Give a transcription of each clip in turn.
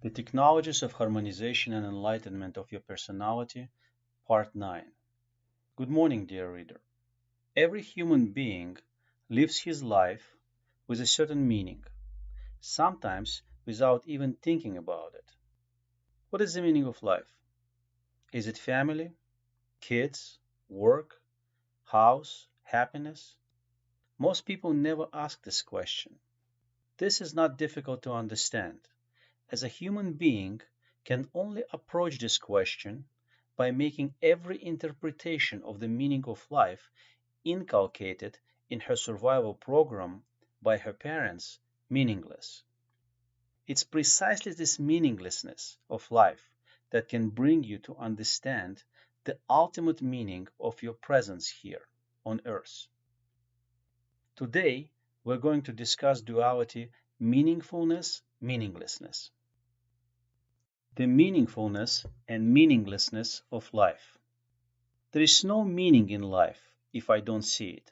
The Technologies of Harmonization and Enlightenment of Your Personality, Part 9. Good morning, dear reader. Every human being lives his life with a certain meaning, sometimes without even thinking about it. What is the meaning of life? Is it family, kids, work, house, happiness? Most people never ask this question. This is not difficult to understand, as a human being can only approach this question by making every interpretation of the meaning of life inculcated in her survival program by her parents meaningless. It's precisely this meaninglessness of life that can bring you to understand the ultimate meaning of your presence here on Earth. Today, we're going to discuss duality meaningfulness, meaninglessness. The meaningfulness and meaninglessness of life. There is no meaning in life if I don't see it.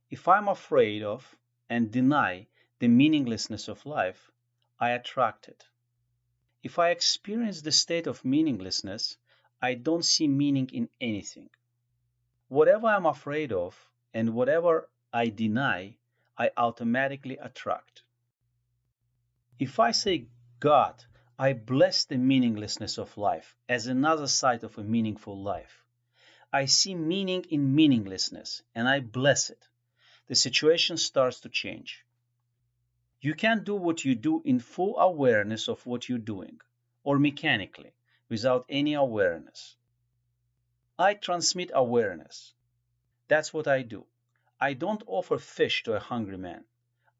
If I'm afraid of and deny the meaninglessness of life, I attract it. If I experience the state of meaninglessness, I don't see meaning in anything. Whatever I'm afraid of and whatever I deny, I automatically attract. If I say, God, I bless the meaninglessness of life as another side of a meaningful life. I see meaning in meaninglessness and I bless it. The situation starts to change. You can't do what you do in full awareness of what you're doing, or mechanically, without any awareness. I transmit awareness. That's what I do. I don't offer fish to a hungry man.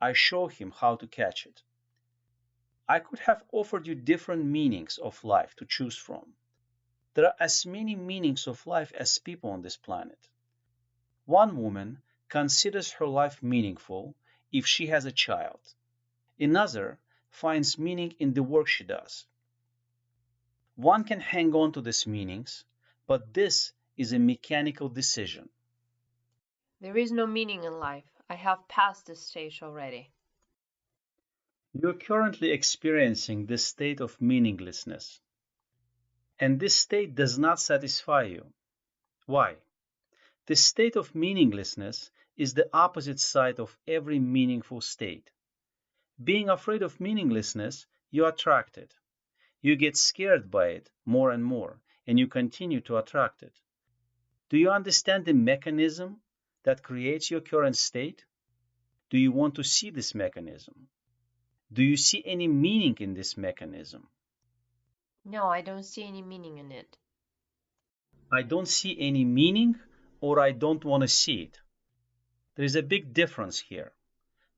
I show him how to catch it. I could have offered you different meanings of life to choose from. There are as many meanings of life as people on this planet. One woman considers her life meaningful if she has a child. Another finds meaning in the work she does. One can hang on to these meanings, but this is a mechanical decision. There is no meaning in life. I have passed this stage already. You're currently experiencing this state of meaninglessness. And this state does not satisfy you. Why? This state of meaninglessness is the opposite side of every meaningful state. Being afraid of meaninglessness, you attract it. You get scared by it more and more, and you continue to attract it. Do you understand the mechanism that creates your current state? Do you want to see this mechanism? Do you see any meaning in this mechanism? No, I don't see any meaning in it. I don't see any meaning, or I don't want to see it. There is a big difference here.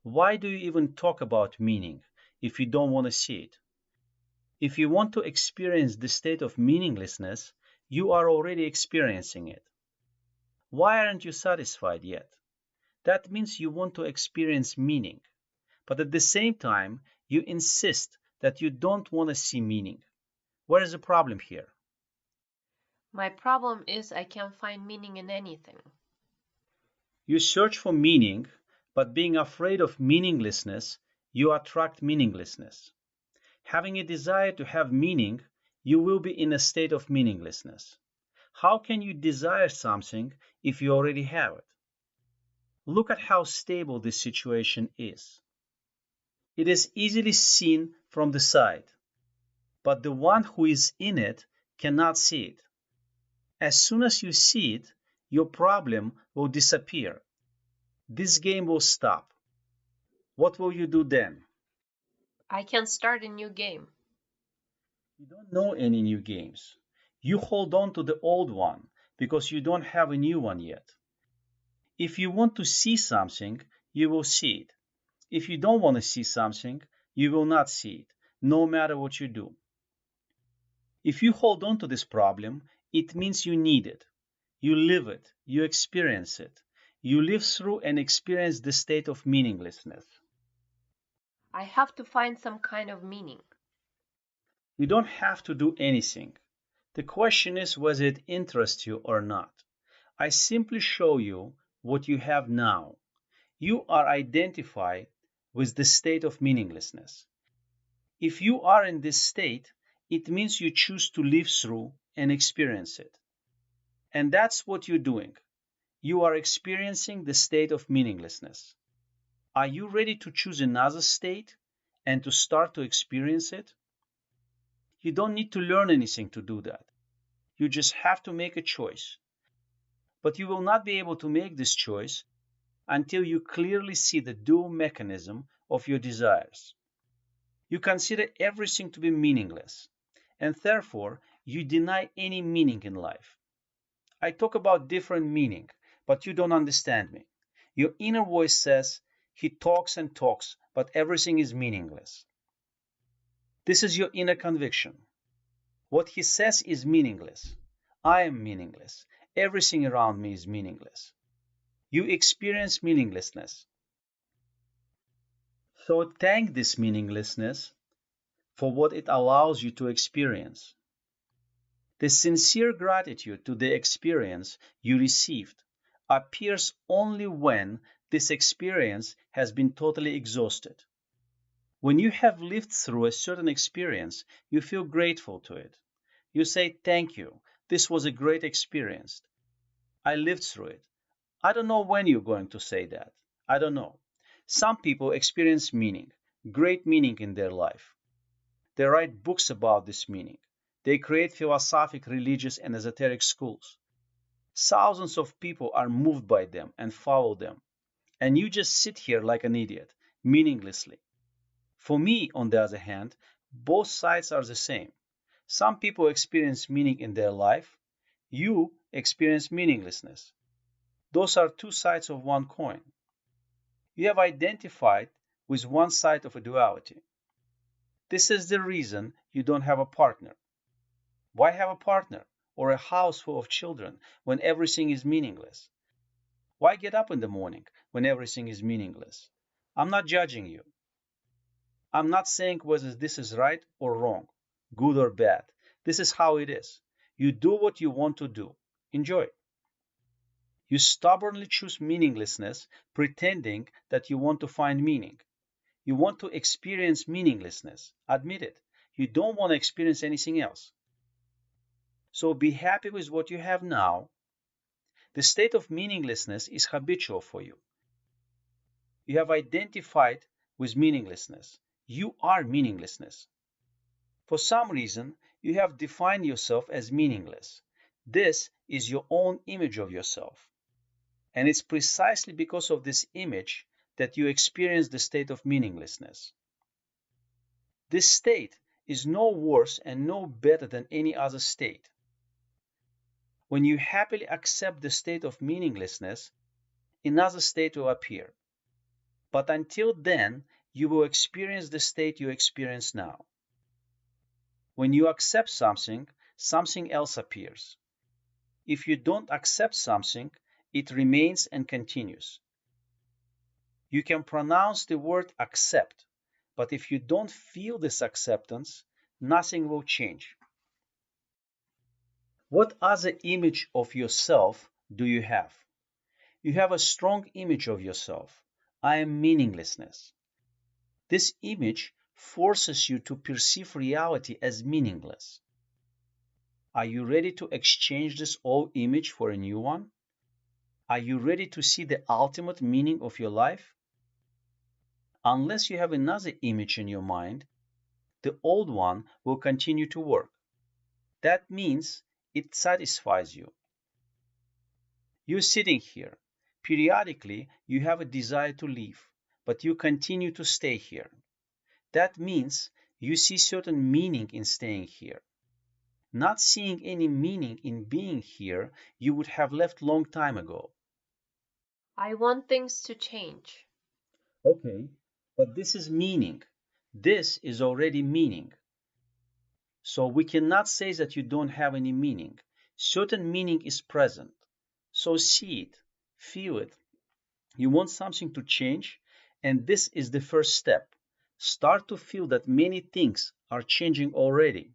Why do you even talk about meaning if you don't want to see it? If you want to experience the state of meaninglessness, you are already experiencing it. Why aren't you satisfied yet? That means you want to experience meaning, but at the same time, you insist that you don't want to see meaning. Where is the problem here? My problem is I can't find meaning in anything. You search for meaning, but being afraid of meaninglessness, you attract meaninglessness. Having a desire to have meaning, you will be in a state of meaninglessness. How can you desire something if you already have it? Look at how stable this situation is. It is easily seen from the side, but the one who is in it cannot see it. As soon as you see it, your problem will disappear. This game will stop. What will you do then? I can start a new game. You don't know any new games. You hold on to the old one because you don't have a new one yet. If you want to see something, you will see it. If you don't want to see something, you will not see it, no matter what you do. If you hold on to this problem, it means you need it. You live it, you experience it. You live through and experience the state of meaninglessness. I have to find some kind of meaning. You don't have to do anything. The question is whether it interests you or not. I simply show you what you have now. You are identified with the state of meaninglessness. If you are in this state, it means you choose to live through and experience it. And that's what you're doing. You are experiencing the state of meaninglessness. Are you ready to choose another state and to start to experience it? You don't need to learn anything to do that. You just have to make a choice. But you will not be able to make this choice until you clearly see the dual mechanism of your desires. You consider everything to be meaningless, and therefore you deny any meaning in life. I talk about different meaning, but you don't understand me. Your inner voice says, he talks and talks, but everything is meaningless. This is your inner conviction. What he says is meaningless. I am meaningless. Everything around me is meaningless. You experience meaninglessness. So thank this meaninglessness for what it allows you to experience. The sincere gratitude to the experience you received appears only when this experience has been totally exhausted. When you have lived through a certain experience, you feel grateful to it. You say, thank you. This was a great experience. I lived through it. I don't know when you're going to say that. I don't know. Some people experience meaning, great meaning in their life. They write books about this meaning. They create philosophic, religious, and esoteric schools. Thousands of people are moved by them and follow them. And you just sit here like an idiot, meaninglessly. For me, on the other hand, both sides are the same. Some people experience meaning in their life. You experience meaninglessness. Those are two sides of one coin. You have identified with one side of a duality. This is the reason you don't have a partner. Why have a partner or a house full of children when everything is meaningless? Why get up in the morning when everything is meaningless? I'm not judging you. I'm not saying whether this is right or wrong, good or bad. This is how it is. You do what you want to do. Enjoy. You stubbornly choose meaninglessness, pretending that you want to find meaning. You want to experience meaninglessness. Admit it. You don't want to experience anything else. So be happy with what you have now. The state of meaninglessness is habitual for you. You have identified with meaninglessness. You are meaninglessness. For some reason, you have defined yourself as meaningless. This is your own image of yourself. And it's precisely because of this image that you experience the state of meaninglessness. This state is no worse and no better than any other state. When you happily accept the state of meaninglessness, another state will appear. But until then, you will experience the state you experience now. When you accept something, something else appears. If you don't accept something, it remains and continues. You can pronounce the word accept, but if you don't feel this acceptance, nothing will change. What other image of yourself do you have? You have a strong image of yourself. I am meaninglessness. This image forces you to perceive reality as meaningless. Are you ready to exchange this old image for a new one? Are you ready to see the ultimate meaning of your life? Unless you have another image in your mind, the old one will continue to work. That means it satisfies you. You're sitting here. Periodically, you have a desire to leave, but you continue to stay here. That means you see certain meaning in staying here. Not seeing any meaning in being here, you would have left long time ago. I want things to change. Okay, but this is meaning. This is already meaning. So we cannot say that you don't have any meaning. Certain meaning is present. So see it, feel it. You want something to change, and this is the first step. Start to feel that many things are changing already.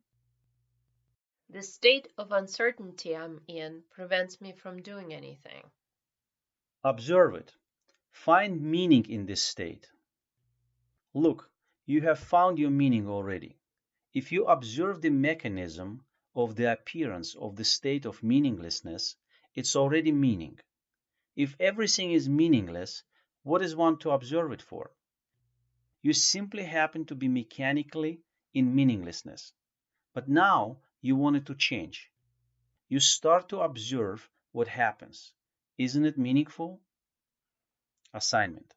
The state of uncertainty I'm in prevents me from doing anything. Observe it. Find meaning in this state. Look, You have found your meaning already. If you observe the mechanism of the appearance of the state of meaninglessness, it's already meaning. If everything is meaningless, what is one to observe it for? You simply happen to be mechanically in meaninglessness. But now you want it to change. You start to observe what happens. Isn't it meaningful? Assignment.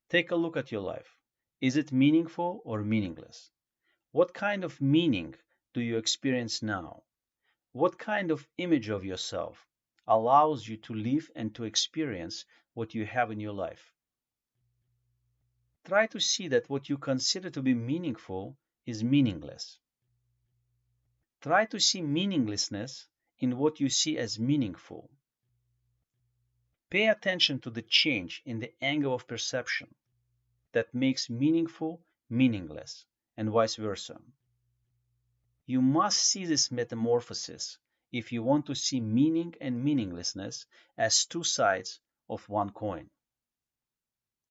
Take a look at your life. Is it meaningful or meaningless? What kind of meaning do you experience now? What kind of image of yourself allows you to live and to experience what you have in your life? Try to see that what you consider to be meaningful is meaningless. Try to see meaninglessness in what you see as meaningful. Pay attention to the change in the angle of perception that makes meaningful meaningless, and vice versa. You must see this metamorphosis if you want to see meaning and meaninglessness as two sides of one coin.